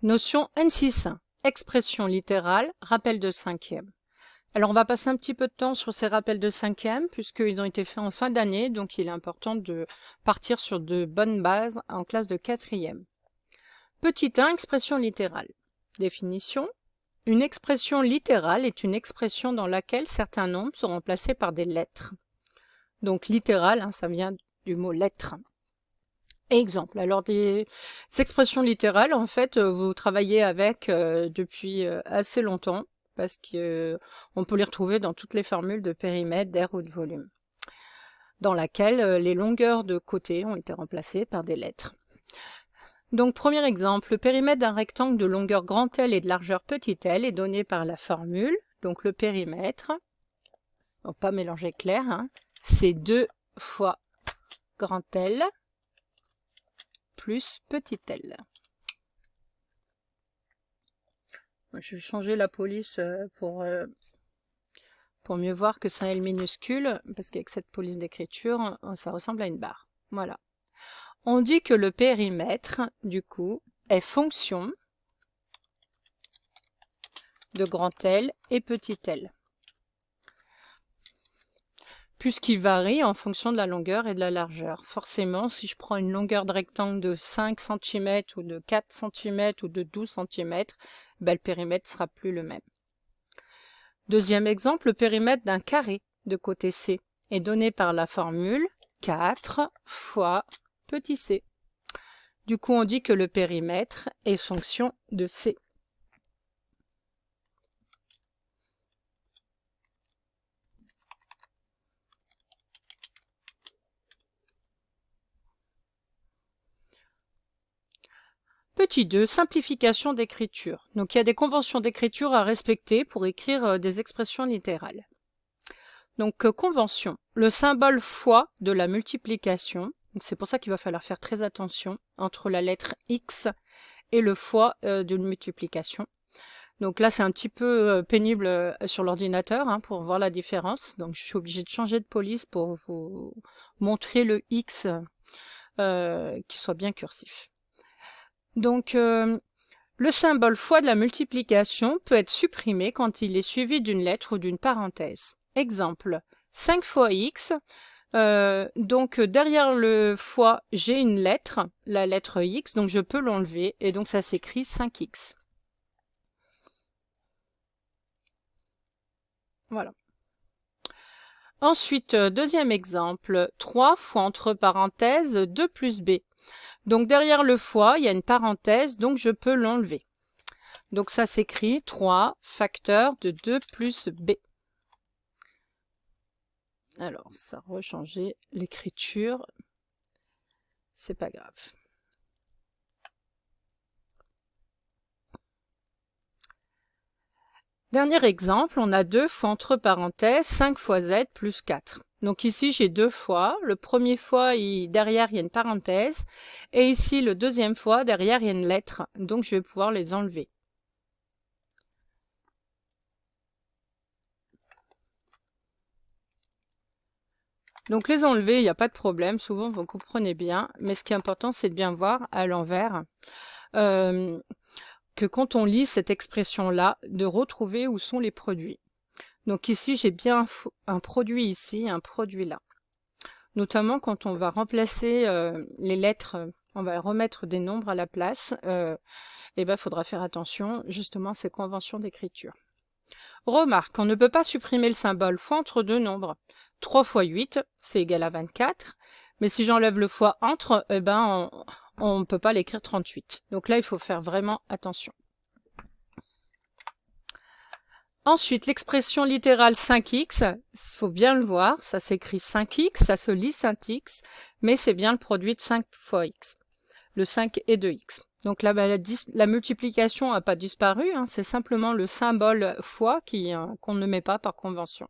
Notion N6, expression littérale, rappel de cinquième. Alors on va passer un petit peu de temps sur ces rappels de cinquième puisqu'ils ont été faits en fin d'année, donc il est important de partir sur de bonnes bases en classe de quatrième. Petit 1, expression littérale. Définition. Une expression littérale est une expression dans laquelle certains nombres sont remplacés par des lettres. Donc littéral, ça vient du mot lettre. Exemple, alors des expressions littérales, en fait, vous travaillez avec depuis assez longtemps, parce que on peut les retrouver dans toutes les formules de périmètre, d'aire ou de volume, dans laquelle les longueurs de côté ont été remplacées par des lettres. Donc, premier exemple, le périmètre d'un rectangle de longueur grand L et de largeur petit l est donné par la formule, donc le périmètre, on ne va pas mélanger clair, c'est 2 fois grand L plus petit l. Je vais changer la police pour mieux voir que c'est un L minuscule, parce qu'avec cette police d'écriture, ça ressemble à une barre. Voilà. On dit que le périmètre, du coup, est fonction de grand L et petit l, puisqu'il varie en fonction de la longueur et de la largeur. Forcément, si je prends une longueur de rectangle de 5 cm ou de 4 cm ou de 12 cm, le périmètre sera plus le même. Deuxième exemple, le périmètre d'un carré de côté C est donné par la formule 4 fois petit c. Du coup, on dit que le périmètre est fonction de C. Petit 2, simplification d'écriture. Donc il y a des conventions d'écriture à respecter pour écrire des expressions littérales. Donc convention, le symbole fois de la multiplication, c'est pour ça qu'il va falloir faire très attention entre la lettre X et le fois d'une multiplication. Donc là c'est un petit peu pénible sur l'ordinateur pour voir la différence. Donc je suis obligée de changer de police pour vous montrer le X qui soit bien cursif. Donc, le symbole fois de la multiplication peut être supprimé quand il est suivi d'une lettre ou d'une parenthèse. Exemple, 5 fois x, donc derrière le fois, j'ai une lettre, la lettre x, donc je peux l'enlever, et donc ça s'écrit 5x. Voilà. Ensuite, deuxième exemple, 3 fois entre parenthèses 2 plus b. Donc derrière le fois, il y a une parenthèse, donc je peux l'enlever. Donc ça s'écrit 3 facteur de 2 plus b. Alors, ça a rechangé l'écriture, c'est pas grave. Dernier exemple, on a 2 fois entre parenthèses 5 fois z plus 4. Donc ici, j'ai 2 fois. Le premier fois, derrière, il y a une parenthèse. Et ici, le deuxième fois, derrière, il y a une lettre. Donc, je vais pouvoir les enlever. Donc, les enlever, il n'y a pas de problème. Souvent, vous comprenez bien. Mais ce qui est important, c'est de bien voir à l'envers que quand on lit cette expression-là, de retrouver où sont les produits. Donc ici, j'ai bien un produit ici, un produit là. Notamment quand on va remplacer les lettres, on va remettre des nombres à la place, il faudra faire attention justement à ces conventions d'écriture. Remarque, on ne peut pas supprimer le symbole fois entre deux nombres. 3 fois 8, c'est égal à 24, mais si j'enlève le fois entre, on ne peut pas l'écrire 38. Donc là, il faut faire vraiment attention. Ensuite, l'expression littérale 5x, il faut bien le voir, ça s'écrit 5x, ça se lit 5x, mais c'est bien le produit de 5 fois x, le 5 et de x. Donc là, la multiplication n'a pas disparu, c'est simplement le symbole fois qu'on ne met pas par convention.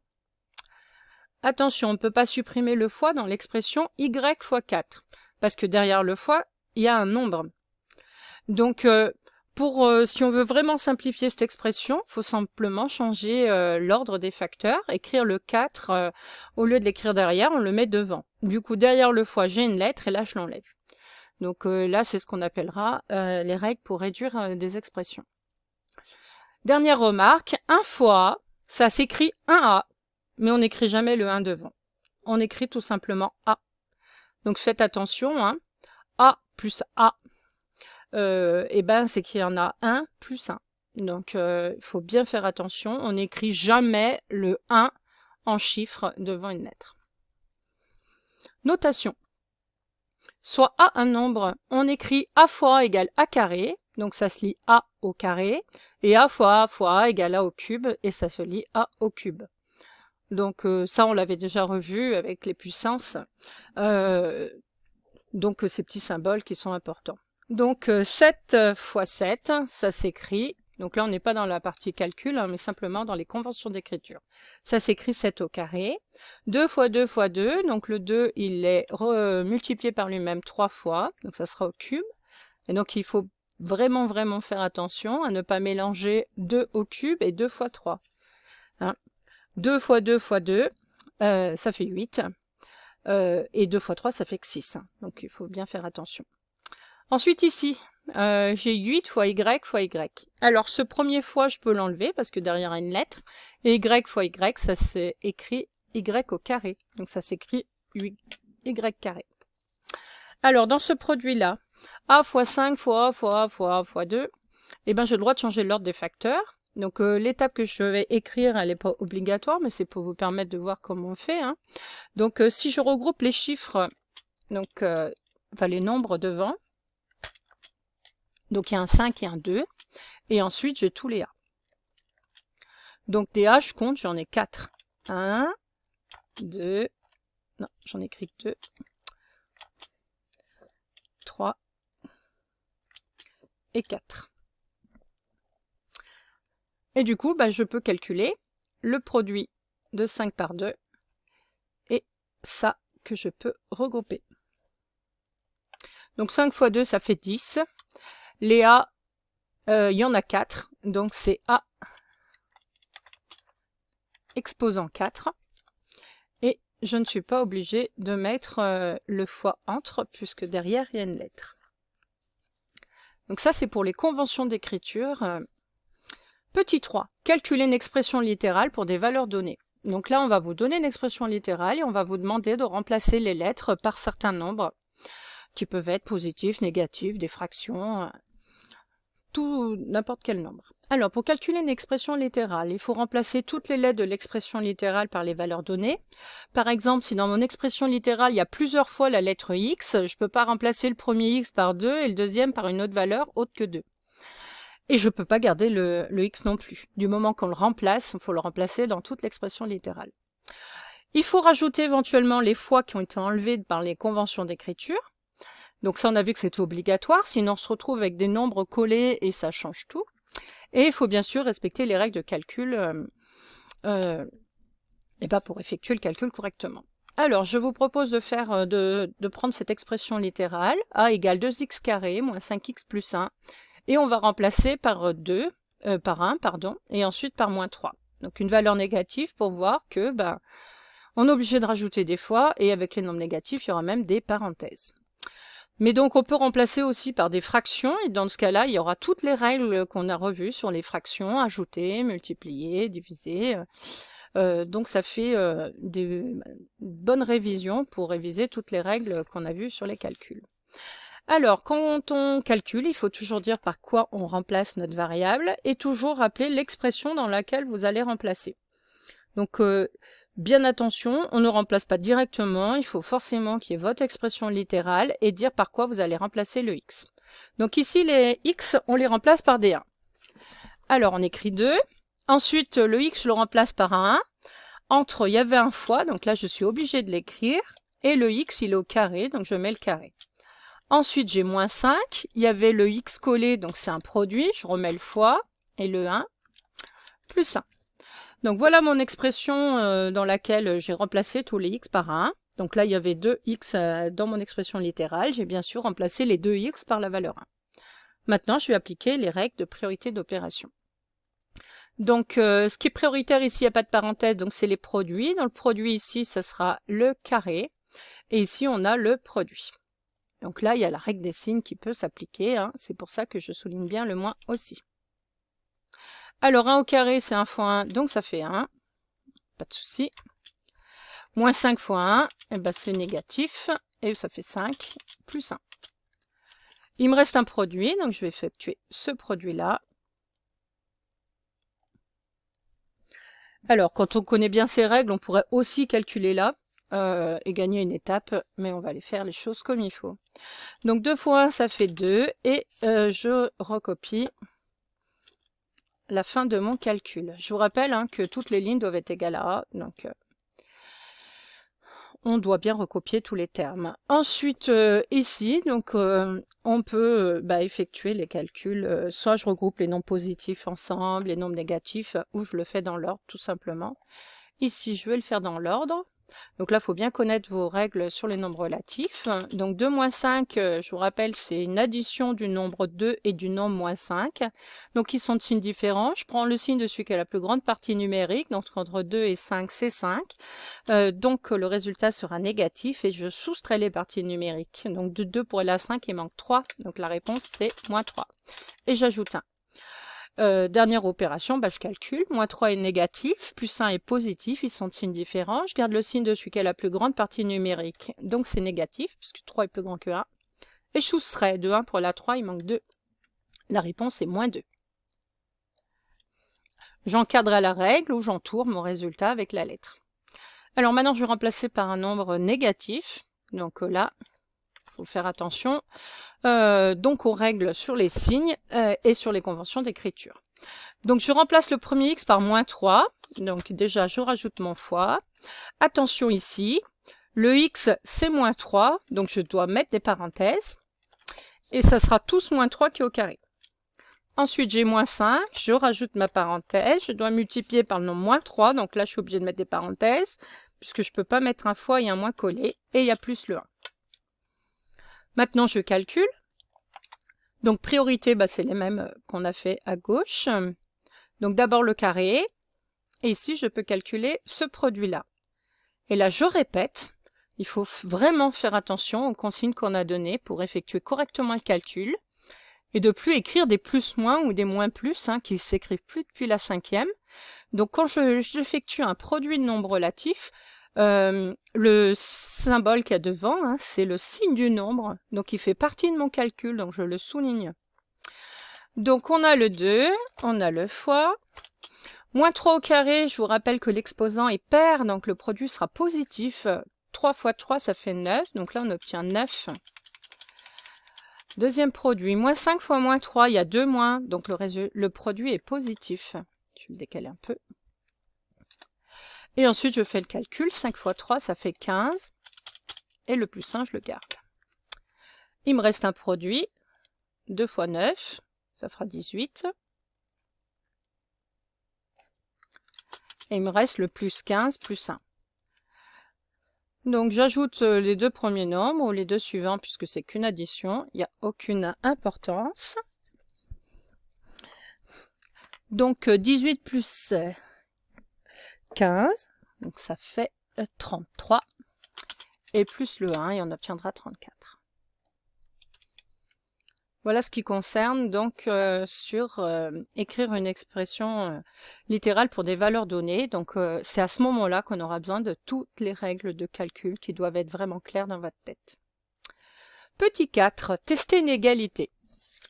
Attention, on ne peut pas supprimer le fois dans l'expression y fois 4, parce que derrière le fois, il y a un nombre. Donc, si on veut vraiment simplifier cette expression, il faut simplement changer l'ordre des facteurs, écrire le 4, au lieu de l'écrire derrière, on le met devant. Du coup, derrière le fois, j'ai une lettre et là, je l'enlève. Donc là, c'est ce qu'on appellera les règles pour réduire des expressions. Dernière remarque, 1 fois A, ça s'écrit 1A, mais on n'écrit jamais le 1 devant. On écrit tout simplement A. Donc faites attention, hein. A plus A, et ben c'est qu'il y en a 1 plus 1. Donc il faut bien faire attention, on n'écrit jamais le 1 en chiffres devant une lettre. Notation. Soit A un nombre, on écrit A fois A égale A carré, donc ça se lit A au carré, et A fois A égale A au cube, et ça se lit A au cube. Donc ça on l'avait déjà revu avec les puissances, donc ces petits symboles qui sont importants. Donc 7 fois 7, ça s'écrit, donc là on n'est pas dans la partie calcul, hein, mais simplement dans les conventions d'écriture. Ça s'écrit 7 au carré. 2 fois 2 fois 2, donc le 2 il est multiplié par lui-même 3 fois, donc ça sera au cube. Et donc il faut vraiment faire attention à ne pas mélanger 2 au cube et 2 fois 3. Hein. 2 fois 2 fois 2, ça fait 8. Et 2 fois 3, ça fait que 6. Donc il faut bien faire attention. Ensuite ici, j'ai 8 fois y fois y. Alors ce premier fois, je peux l'enlever parce que derrière il y a une lettre. Et y fois y, ça s'écrit y au carré. Donc ça s'écrit y carré. Alors dans ce produit-là, a fois 5 fois a fois a fois a fois 2, eh ben j'ai le droit de changer l'ordre des facteurs. Donc l'étape que je vais écrire, elle n'est pas obligatoire, mais c'est pour vous permettre de voir comment on fait. Hein. Donc si je regroupe les chiffres, donc enfin les nombres devant, donc il y a un 5 et un 2, et ensuite j'ai tous les A. Donc des A, je compte, j'en ai 4. 1, 2, non, j'en écris 2, 3 et 4. Et du coup, bah, je peux calculer le produit de 5 par 2 et ça que je peux regrouper. Donc 5 fois 2, ça fait 10. Les A, il y en a 4, donc c'est A exposant 4. Et je ne suis pas obligée de mettre le fois entre, puisque derrière, il y a une lettre. Donc ça, c'est pour les conventions d'écriture. Petit 3, calculer une expression littérale pour des valeurs données. Donc là, on va vous donner une expression littérale et on va vous demander de remplacer les lettres par certains nombres qui peuvent être positifs, négatifs, des fractions, tout n'importe quel nombre. Alors, pour calculer une expression littérale, il faut remplacer toutes les lettres de l'expression littérale par les valeurs données. Par exemple, si dans mon expression littérale, il y a plusieurs fois la lettre X, je ne peux pas remplacer le premier X par 2 et le deuxième par une autre valeur autre que 2. Et je ne peux pas garder le X non plus. Du moment qu'on le remplace, il faut le remplacer dans toute l'expression littérale. Il faut rajouter éventuellement les fois qui ont été enlevées par les conventions d'écriture. Donc ça, on a vu que c'était obligatoire, sinon on se retrouve avec des nombres collés et ça change tout. Et il faut bien sûr respecter les règles de calcul pour effectuer le calcul correctement. Alors, je vous propose de faire de prendre cette expression littérale, a égale 2x carré moins 5x plus 1, et on va remplacer par 1, et ensuite par moins 3. Donc une valeur négative pour voir que on est obligé de rajouter des fois, et avec les nombres négatifs, il y aura même des parenthèses. Mais donc on peut remplacer aussi par des fractions, et dans ce cas-là, il y aura toutes les règles qu'on a revues sur les fractions, ajouter, multiplier, diviser. Donc ça fait des bonnes révisions pour réviser toutes les règles qu'on a vues sur les calculs. Alors, quand on calcule, il faut toujours dire par quoi on remplace notre variable, et toujours rappeler l'expression dans laquelle vous allez remplacer. Donc, bien attention, on ne remplace pas directement, il faut forcément qu'il y ait votre expression littérale et dire par quoi vous allez remplacer le x. Donc ici, les x, on les remplace par des 1. Alors, on écrit 2. Ensuite, le x, je le remplace par un 1. Entre, il y avait un fois, donc là, je suis obligée de l'écrire. Et le x, il est au carré, donc je mets le carré. Ensuite, j'ai moins 5. Il y avait le x collé, donc c'est un produit. Je remets le fois. Et le 1 plus 1. Donc voilà mon expression dans laquelle j'ai remplacé tous les x par 1. Donc là, il y avait 2x dans mon expression littérale. J'ai bien sûr remplacé les 2x par la valeur 1. Maintenant, je vais appliquer les règles de priorité d'opération. Donc, ce qui est prioritaire ici, il n'y a pas de parenthèse, donc c'est les produits. Dans le produit ici, ça sera le carré. Et ici, on a le produit. Donc là, il y a la règle des signes qui peut s'appliquer, hein. C'est pour ça que je souligne bien le moins aussi. Alors 1 au carré, c'est 1 fois 1, donc ça fait 1. Pas de souci. Moins 5 fois 1, eh ben c'est négatif, et ça fait 5, plus 1. Il me reste un produit, donc je vais effectuer ce produit-là. Alors, quand on connaît bien ces règles, on pourrait aussi calculer là et gagner une étape, mais on va aller faire les choses comme il faut. Donc 2 fois 1, ça fait 2, et je recopie la fin de mon calcul. Je vous rappelle hein, que toutes les lignes doivent être égales à A, donc on doit bien recopier tous les termes. Ensuite, ici, donc, on peut effectuer les calculs. Soit je regroupe les nombres positifs ensemble, les nombres négatifs, ou je le fais dans l'ordre, tout simplement. Ici, je vais le faire dans l'ordre. Donc là, il faut bien connaître vos règles sur les nombres relatifs. Donc 2 moins 5, je vous rappelle, c'est une addition du nombre 2 et du nombre moins 5. Donc ils sont de signes différents. Je prends le signe de celui qui a la plus grande partie numérique. Donc entre 2 et 5, c'est 5. Donc le résultat sera négatif et je soustrais les parties numériques. Donc de 2 pour aller à 5, il manque 3. Donc la réponse, c'est moins 3. Et j'ajoute 1. Dernière opération, je calcule. Moins 3 est négatif, plus 1 est positif, ils sont de signes différents. Je garde le signe de celui qui a la plus grande partie numérique, donc c'est négatif, puisque 3 est plus grand que 1. Et je soustrais de 1 pour la 3, il manque 2. La réponse est moins 2. J'encadre à la règle ou j'entoure mon résultat avec la lettre. Alors maintenant, je vais remplacer par un nombre négatif. Donc là, il faut faire attention. Donc aux règles sur les signes et sur les conventions d'écriture. Donc je remplace le premier x par moins 3. Donc déjà je rajoute mon fois. Attention ici, le x c'est moins 3, donc je dois mettre des parenthèses. Et ça sera tous moins 3 qui est au carré. Ensuite j'ai moins 5, je rajoute ma parenthèse, je dois multiplier par le nombre moins 3, donc là je suis obligée de mettre des parenthèses, puisque je ne peux pas mettre un fois et un moins collé, et il y a plus le 1. Maintenant je calcule. Donc priorité, c'est les mêmes qu'on a fait à gauche. Donc d'abord le carré, et ici je peux calculer ce produit-là. Et là je répète, il faut vraiment faire attention aux consignes qu'on a données pour effectuer correctement le calcul, et de plus écrire des plus-moins ou des moins-plus, qui ne s'écrivent plus depuis la 5e. Donc quand j'effectue un produit de nombres relatifs, le symbole qu'il y a devant, c'est le signe du nombre, donc il fait partie de mon calcul, donc je le souligne. Donc on a le 2, on a le fois, moins 3 au carré, je vous rappelle que l'exposant est pair, donc le produit sera positif. 3 fois 3, ça fait 9, donc là on obtient 9. Deuxième produit, moins 5 fois moins 3, il y a 2 moins, donc le produit est positif. Je vais le décaler un peu. Et ensuite, je fais le calcul. 5 fois 3, ça fait 15. Et le plus 1, je le garde. Il me reste un produit. 2 fois 9, ça fera 18. Et il me reste le plus 15 plus 1. Donc, j'ajoute les deux premiers nombres ou les deux suivants puisque c'est qu'une addition. Il n'y a aucune importance. Donc, 18 plus 15, donc ça fait 33, et plus le 1, et on obtiendra 34. Voilà ce qui concerne donc sur écrire une expression littérale pour des valeurs données. Donc c'est à ce moment-là qu'on aura besoin de toutes les règles de calcul qui doivent être vraiment claires dans votre tête. Petit 4, tester une égalité.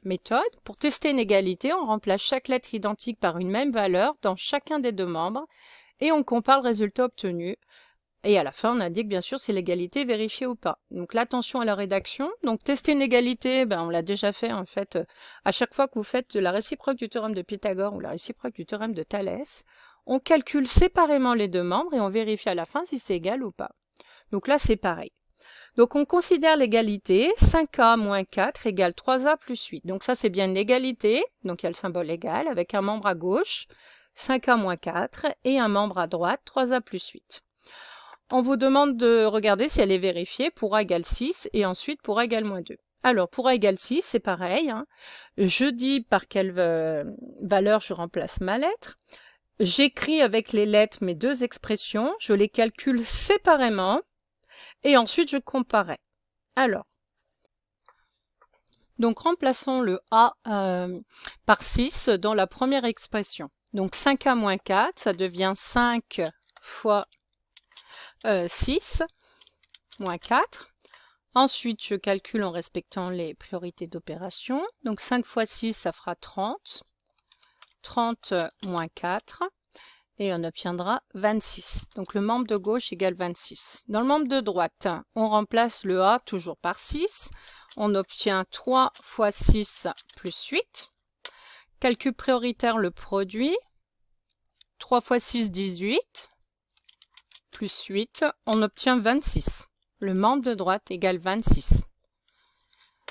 Méthode, pour tester une égalité, on remplace chaque lettre identique par une même valeur dans chacun des deux membres, et on compare le résultat obtenu. Et à la fin, on indique bien sûr si l'égalité est vérifiée ou pas. Donc l'attention à la rédaction. Donc tester une égalité, on l'a déjà fait en fait. À chaque fois que vous faites la réciproque du théorème de Pythagore ou la réciproque du théorème de Thalès, on calcule séparément les deux membres et on vérifie à la fin si c'est égal ou pas. Donc là, c'est pareil. Donc on considère l'égalité 5a moins 4 égale 3a plus 8. Donc ça, c'est bien une égalité. Donc il y a le symbole égal avec un membre à gauche, 5a moins 4, et un membre à droite, 3a plus 8. On vous demande de regarder si elle est vérifiée pour a égale 6 et ensuite pour a égale moins 2. Alors, pour a égale 6, c'est pareil. Je dis par quelle valeur je remplace ma lettre. J'écris avec les lettres mes deux expressions. Je les calcule séparément et ensuite je comparais. Alors, Donc remplaçons le A par 6 dans la première expression. Donc 5A moins 4, ça devient 5 fois 6 moins 4. Ensuite, je calcule en respectant les priorités d'opération. Donc 5 fois 6, ça fera 30. 30 moins 4. Et on obtiendra 26. Donc le membre de gauche égale 26. Dans le membre de droite, on remplace le A toujours par 6. On obtient 3 fois 6 plus 8. Calcul prioritaire, le produit. 3 fois 6, 18. Plus 8, on obtient 26. Le membre de droite égale 26.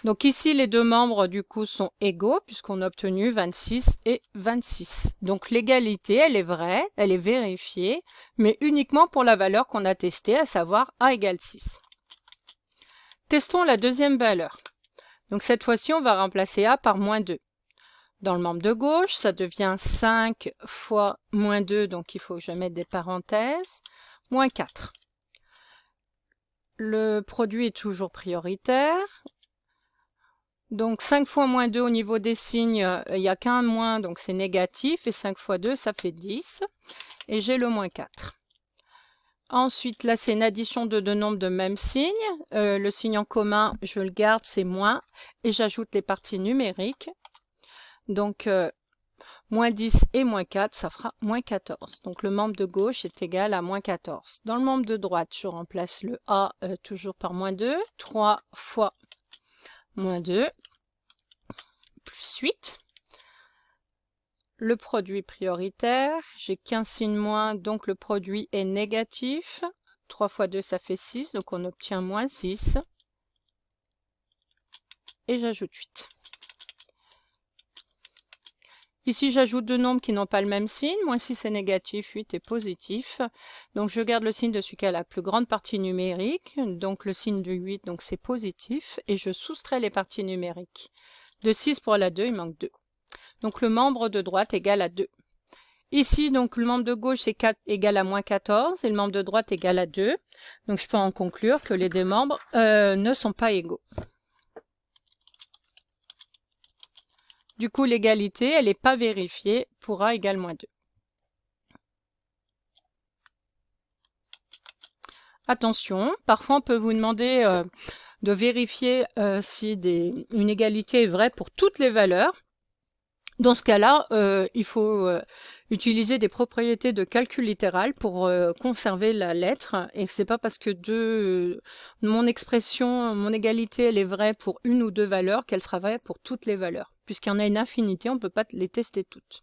Donc ici, les deux membres du coup sont égaux puisqu'on a obtenu 26 et 26. Donc l'égalité, elle est vraie, elle est vérifiée, mais uniquement pour la valeur qu'on a testée, à savoir A égale 6. Testons la deuxième valeur. Donc cette fois-ci, on va remplacer A par moins 2. Dans le membre de gauche, ça devient 5 fois moins 2, donc il faut que je mette des parenthèses, moins 4. Le produit est toujours prioritaire. Donc 5 fois moins 2 au niveau des signes, il n'y a qu'un moins, donc c'est négatif. Et 5 fois 2, ça fait 10. Et j'ai le moins 4. Ensuite, là, c'est une addition de deux nombres de même signe. Le signe en commun, je le garde, c'est moins. Et j'ajoute les parties numériques. Donc, moins 10 et moins 4, ça fera moins 14. Donc, le membre de gauche est égal à moins 14. Dans le membre de droite, je remplace le A toujours par moins 2. 3 fois moins 2, plus 8. Le produit prioritaire, j'ai qu'un signe moins, donc le produit est négatif. 3 fois 2, ça fait 6, donc on obtient moins 6. Et j'ajoute 8. Ici, j'ajoute deux nombres qui n'ont pas le même signe. Moins 6 est négatif, 8 est positif. Donc, je garde le signe de celui qui a la plus grande partie numérique. Donc, le signe de 8, donc c'est positif. Et je soustrais les parties numériques. De 6 pour la 2, il manque 2. Donc, le membre de droite égale à 2. Ici, donc, le membre de gauche est égal à moins 14 et le membre de droite égal à 2. Donc, je peux en conclure que les deux membres ne sont pas égaux. Du coup, l'égalité, elle n'est pas vérifiée pour A égale moins 2. Attention, parfois on peut vous demander de vérifier si une égalité est vraie pour toutes les valeurs. Dans ce cas-là, il faut utiliser des propriétés de calcul littéral pour conserver la lettre. Et c'est pas parce que mon expression, mon égalité, elle est vraie pour une ou deux valeurs qu'elle sera vraie pour toutes les valeurs. Puisqu'il y en a une infinité, on ne peut pas les tester toutes.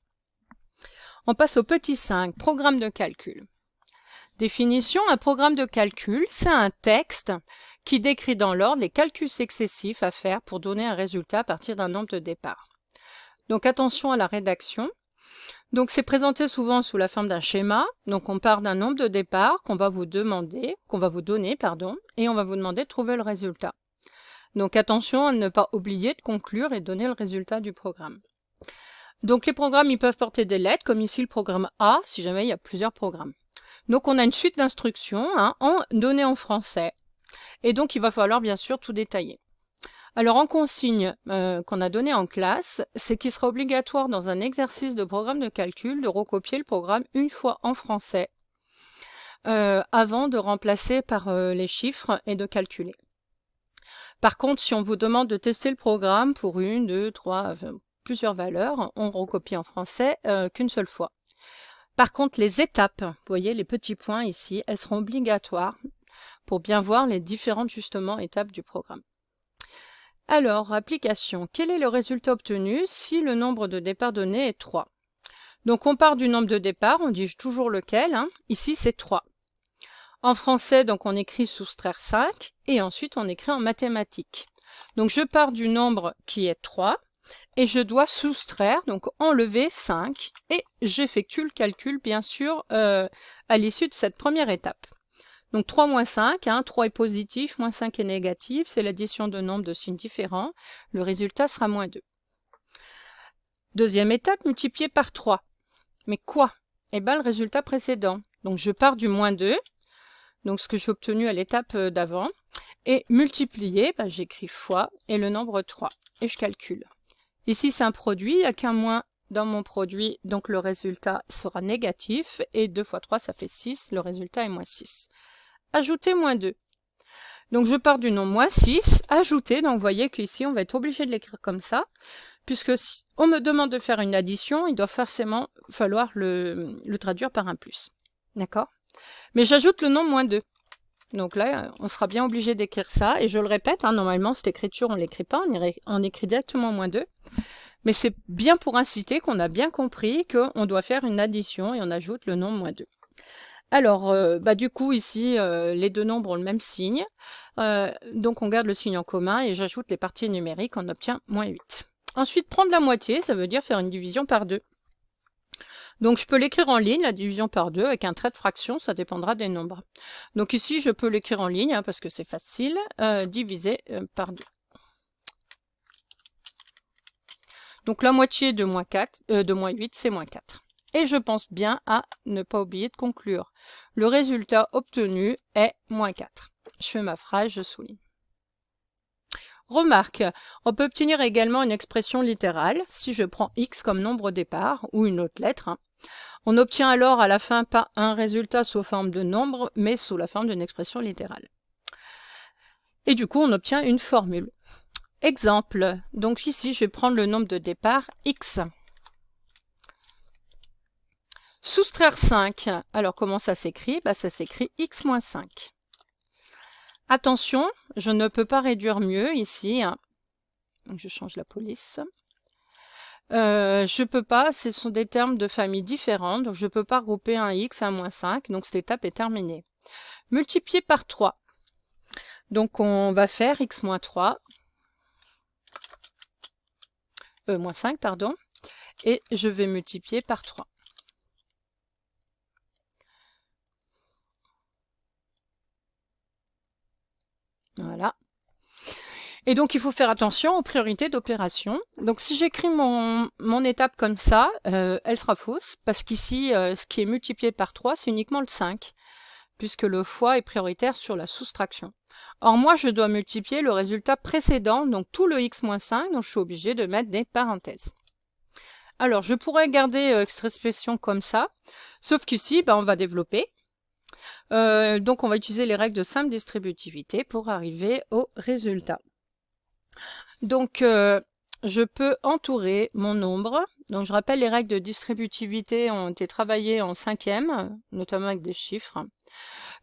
On passe au petit 5, programme de calcul. Définition, un programme de calcul, c'est un texte qui décrit dans l'ordre les calculs successifs à faire pour donner un résultat à partir d'un nombre de départ. Donc attention à la rédaction. Donc c'est présenté souvent sous la forme d'un schéma. Donc on part d'un nombre de départ qu'on va vous donner, et on va vous demander de trouver le résultat. Donc attention à ne pas oublier de conclure et donner le résultat du programme. Donc les programmes, ils peuvent porter des lettres, comme ici le programme A, si jamais il y a plusieurs programmes. Donc on a une suite d'instructions données en français. Et donc il va falloir bien sûr tout détailler. Alors en consigne qu'on a donné en classe, c'est qu'il sera obligatoire dans un exercice de programme de calcul de recopier le programme une fois en français avant de remplacer par les chiffres et de calculer. Par contre, si on vous demande de tester le programme pour une, deux, trois, plusieurs valeurs, on recopie en français qu'une seule fois. Par contre, les étapes, vous voyez les petits points ici, elles seront obligatoires pour bien voir les différentes justement étapes du programme. Alors, application. Quel est le résultat obtenu si le nombre de départs donné est 3? Donc, on part du nombre de départs, on dit toujours lequel. Ici, c'est 3. En français, donc, on écrit soustraire 5 et ensuite, on écrit en mathématiques. Donc, je pars du nombre qui est 3 et je dois soustraire, donc enlever 5 et j'effectue le calcul, bien sûr, à l'issue de cette première étape. Donc 3 moins 5, 3 est positif, moins 5 est négatif, c'est l'addition de nombres de signes différents. Le résultat sera moins 2. Deuxième étape, multiplier par 3. Mais quoi? Eh bien, le résultat précédent. Donc je pars du moins 2, donc ce que j'ai obtenu à l'étape d'avant, et multiplier, j'écris fois, et le nombre 3. et je calcule. Ici, c'est un produit, il n'y a qu'un moins dans mon produit, donc le résultat sera négatif. Et 2 fois 3, ça fait 6, le résultat est moins 6. Ajouter moins 2. Donc je pars du nom moins 6, ajouter, donc vous voyez qu'ici, on va être obligé de l'écrire comme ça, puisque si on me demande de faire une addition, il doit forcément falloir le traduire par un plus. D'accord? Mais j'ajoute le nom moins 2. Donc là, on sera bien obligé d'écrire ça. Et je le répète, hein, normalement, cette écriture, on ne l'écrit pas, on écrit directement moins 2. Mais c'est bien pour inciter qu'on a bien compris qu'on doit faire une addition et on ajoute le nom moins 2. Alors, du coup, ici, les deux nombres ont le même signe. Donc, on garde le signe en commun et j'ajoute les parties numériques, on obtient moins 8. Ensuite, prendre la moitié, ça veut dire faire une division par 2. Donc, je peux l'écrire en ligne, la division par 2, avec un trait de fraction, ça dépendra des nombres. Donc ici, je peux l'écrire en ligne, hein, parce que c'est facile, divisé par 2. Donc la moitié de moins 8, c'est moins 4. Et je pense bien à ne pas oublier de conclure. Le résultat obtenu est moins 4. Je fais ma phrase, je souligne. Remarque, on peut obtenir également une expression littérale si je prends x comme nombre au départ, ou une autre lettre. Hein. On obtient alors à la fin pas un résultat sous forme de nombre, mais sous la forme d'une expression littérale. Et du coup, on obtient une formule. Exemple, donc ici, je vais prendre le nombre de départ x. Soustraire 5, alors comment ça s'écrit? Ça s'écrit x moins 5. Attention, je ne peux pas réduire mieux ici. Hein. Donc je change la police. Je peux pas, ce sont des termes de famille différentes, donc je peux pas regrouper un x à un moins 5, donc cette étape est terminée. Multiplier par 3. Donc on va faire x moins 3, moins 5, pardon, et je vais multiplier par 3. Voilà. Et donc, il faut faire attention aux priorités d'opération. Donc, si j'écris mon étape comme ça, elle sera fausse, parce qu'ici, ce qui est multiplié par 3, c'est uniquement le 5, puisque le fois est prioritaire sur la soustraction. Or, moi, je dois multiplier le résultat précédent, donc tout le x moins 5, donc je suis obligée de mettre des parenthèses. Alors, je pourrais garder cette expression comme ça, sauf qu'ici, on va développer. Donc, on va utiliser les règles de simple distributivité pour arriver au résultat. Donc, je peux entourer mon nombre. Donc, je rappelle, les règles de distributivité ont été travaillées en 5e, notamment avec des chiffres.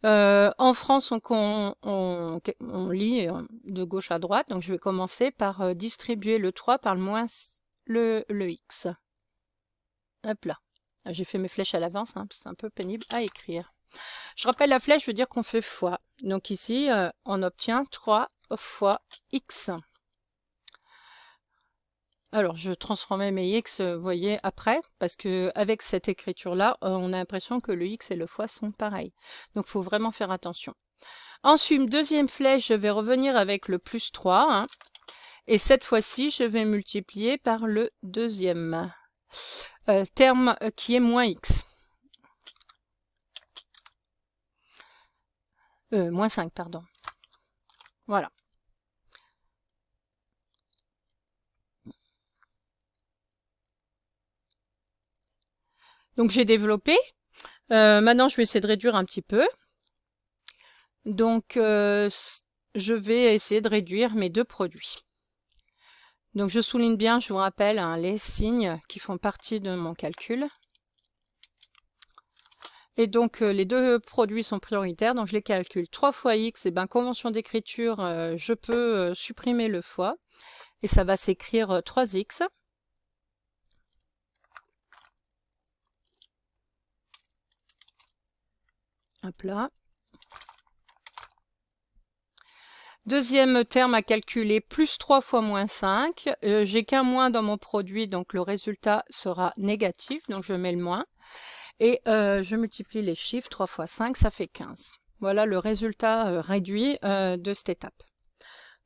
En France, on lit de gauche à droite. Donc, je vais commencer par distribuer le 3 par le moins le x. Hop là. J'ai fait mes flèches à l'avance, hein, c'est un peu pénible à écrire. Je rappelle, la flèche veut dire qu'on fait fois. Donc ici, on obtient 3 fois x. Alors, je transformais mes x, vous voyez, après, parce que avec cette écriture-là, on a l'impression que le x et le fois sont pareils. Donc, il faut vraiment faire attention. Ensuite, deuxième flèche, je vais revenir avec le plus 3. Hein, et cette fois-ci, je vais multiplier par le deuxième terme qui est moins x. Moins 5, pardon. Voilà. Donc, j'ai développé. Maintenant, je vais essayer de réduire un petit peu. Donc, je vais essayer de réduire mes deux produits. Donc, je souligne bien, je vous rappelle, hein, les signes qui font partie de mon calcul. Et donc, les deux produits sont prioritaires, donc je les calcule. 3 fois x, et convention d'écriture, je peux supprimer le fois. Et ça va s'écrire 3x. Hop là. Deuxième terme à calculer, plus 3 fois moins 5. J'ai qu'un moins dans mon produit, donc le résultat sera négatif, donc je mets le moins. Et je multiplie les chiffres, 3 fois 5, ça fait 15. Voilà le résultat réduit de cette étape.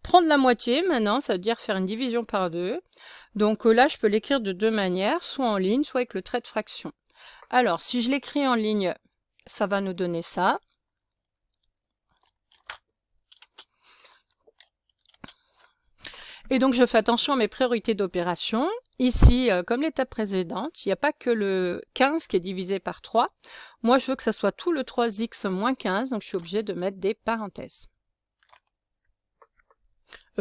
Prendre la moitié, maintenant, ça veut dire faire une division par 2. Donc là, je peux l'écrire de deux manières, soit en ligne, soit avec le trait de fraction. Alors, si je l'écris en ligne, ça va nous donner ça. Et donc, je fais attention à mes priorités d'opération. Ici, comme l'étape précédente, il n'y a pas que le 15 qui est divisé par 3. Moi, je veux que ça soit tout le 3x moins 15, donc je suis obligée de mettre des parenthèses.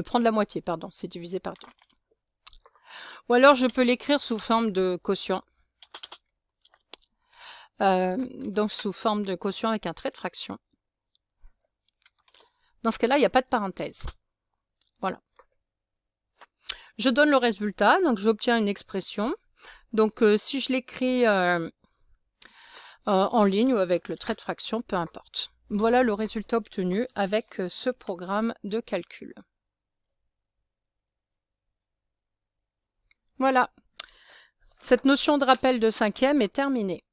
Prendre la moitié, pardon, c'est divisé par 2. Ou alors, je peux l'écrire sous forme de quotient. Donc, sous forme de quotient avec un trait de fraction. Dans ce cas-là, il n'y a pas de parenthèse. Voilà. Je donne le résultat, donc j'obtiens une expression. Donc si je l'écris en ligne ou avec le trait de fraction, peu importe. Voilà le résultat obtenu avec ce programme de calcul. Voilà. Cette notion de rappel de cinquième est terminée.